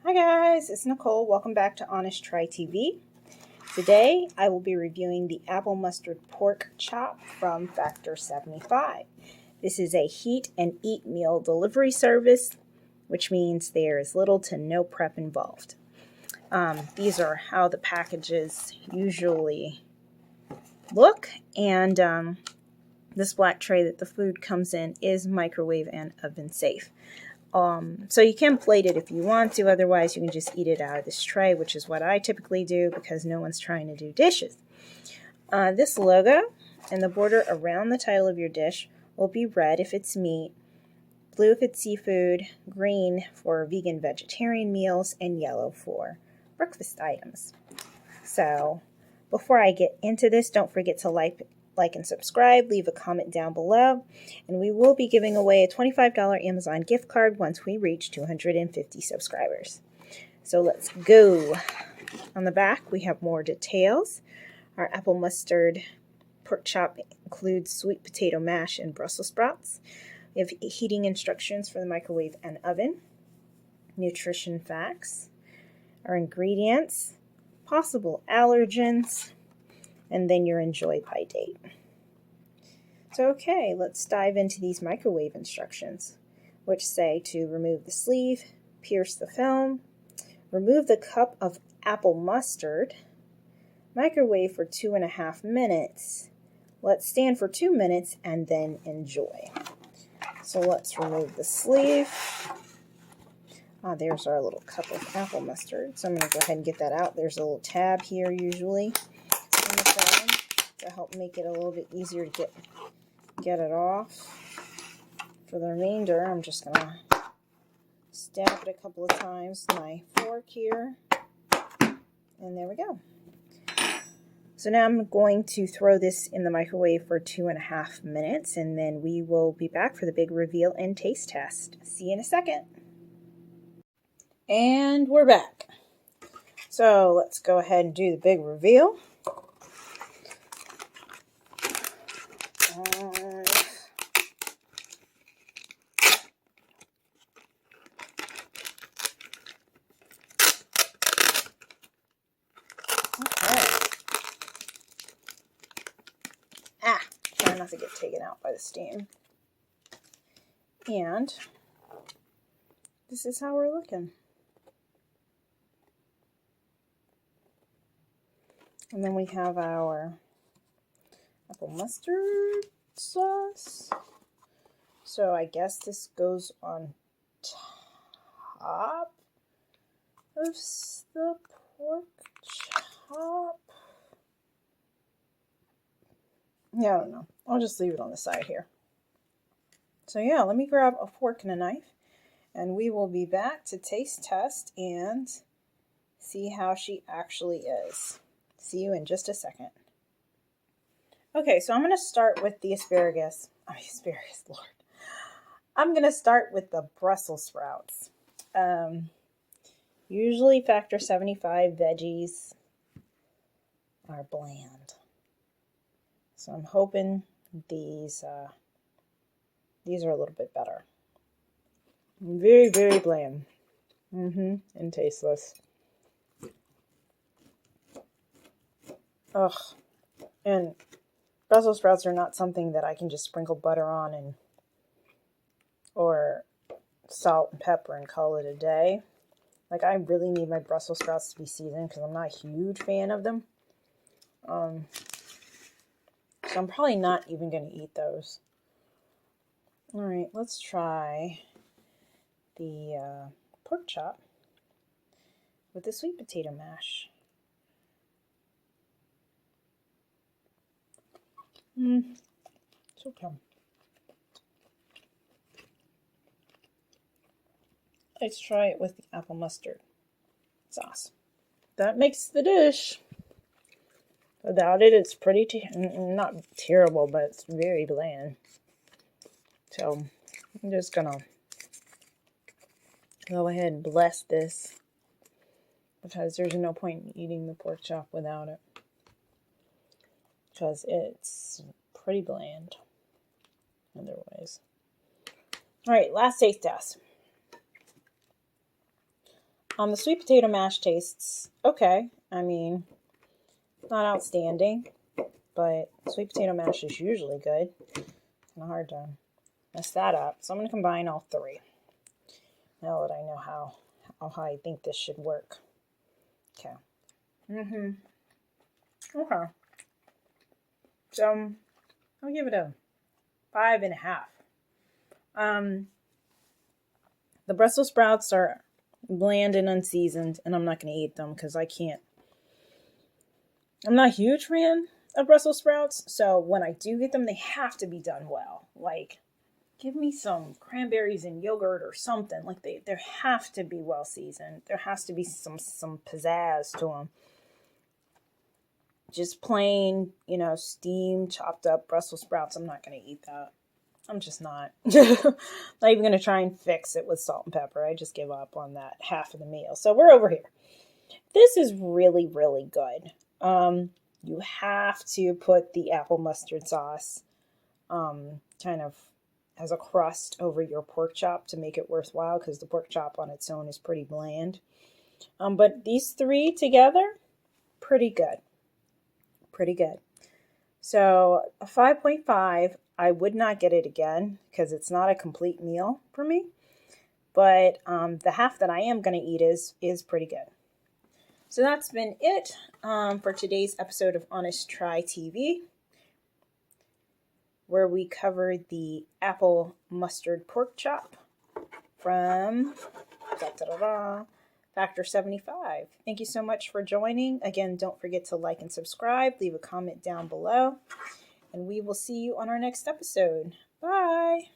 Hi guys, it's Nicole. Welcome back to Honest Try TV. Today I will be reviewing the apple mustard pork chop from Factor 75. This is a heat and eat meal delivery service, which means there is little to no prep involved. These are how the packages usually look, and this black tray that the food comes in is microwave and oven safe. So you can plate it if you want to, otherwise you can just eat it out of this tray, which is what I typically do because no one's trying to do dishes. This logo and the border around the title of your dish will be red if it's meat, blue if it's seafood, green for vegan vegetarian meals, and yellow for breakfast items. So before I get into this, don't forget to like and subscribe, leave a comment down below, and we will be giving away a $25 Amazon gift card once we reach 250 subscribers. So let's go. On the back, we have more details. Our apple mustard pork chop includes sweet potato mash and Brussels sprouts. We have heating instructions for the microwave and oven, nutrition facts, our ingredients, possible allergens, and then your enjoy by date. So okay, let's dive into these microwave instructions, which say to remove the sleeve, pierce the film, remove the cup of apple mustard, microwave for 2.5 minutes, let stand for 2 minutes, and then enjoy. So let's remove the sleeve. There's our little cup of apple mustard. So I'm going to go ahead and get that out. There's a little tab here usually in the film to help make it a little bit easier to get it off. For the remainder, I'm just going to stab it a couple of times with my fork here. And there we go. So now I'm going to throw this in the microwave for 2.5 minutes, and then we will be back for the big reveal and taste test. See you in a second. And we're back. So let's go ahead and do the big reveal. Try not to get taken out by the steam. And this is how we're looking. And then we have our apple mustard sauce. So I guess this goes on top of the pork chop. Yeah, I don't know. I'll just leave it on the side here. So yeah, let me grab a fork and a knife, and we will be back to taste test and see how she actually is. See you in just a second. Okay, so I'm going to start with the asparagus. Lord. I'm going to start with the Brussels sprouts. Usually Factor 75 veggies are bland. So I'm hoping these are a little bit better. Very, very bland. And tasteless. Ugh. And Brussels sprouts are not something that I can just sprinkle butter on or salt and pepper and call it a day. Like, I really need my Brussels sprouts to be seasoned because I'm not a huge fan of them. So I'm probably not even going to eat those. Alright, let's try the pork chop with the sweet potato mash. It's okay. Let's try it with the apple mustard sauce. That makes the dish. Without it, it's pretty, not terrible, but it's very bland. So, I'm just gonna go ahead and bless this because there's no point in eating the pork chop without it. Because it's pretty bland otherwise. Alright, last taste test. The sweet potato mash tastes okay. I mean, not outstanding, but sweet potato mash is usually good. Kind of hard to mess that up. So I'm going to combine all three. Now that I know how I think this should work. Okay. Okay. So I'll give it a 5.5. The Brussels sprouts are bland and unseasoned, and I'm not going to eat them because I can't. I'm not a huge fan of Brussels sprouts, so when I do get them, they have to be done well. Like, give me some cranberries and yogurt or something. Like, they have to be well seasoned. There has to be some pizzazz to them. Just plain, steamed, chopped up Brussels sprouts, I'm not going to eat that. I'm just not. Not even going to try and fix it with salt and pepper. I just give up on that half of the meal. So we're over here. This is really, really good. You have to put the apple mustard sauce kind of as a crust over your pork chop to make it worthwhile, because the pork chop on its own is pretty bland. But these three together, pretty good. Pretty good. So a 5.5, I would not get it again because it's not a complete meal for me. But the half that I am going to eat is pretty good. So that's been it for today's episode of Honest Try TV, where we covered the apple mustard pork chop from Factor 75. Thank you so much for joining. Again, don't forget to like and subscribe. Leave a comment down below. And we will see you on our next episode. Bye.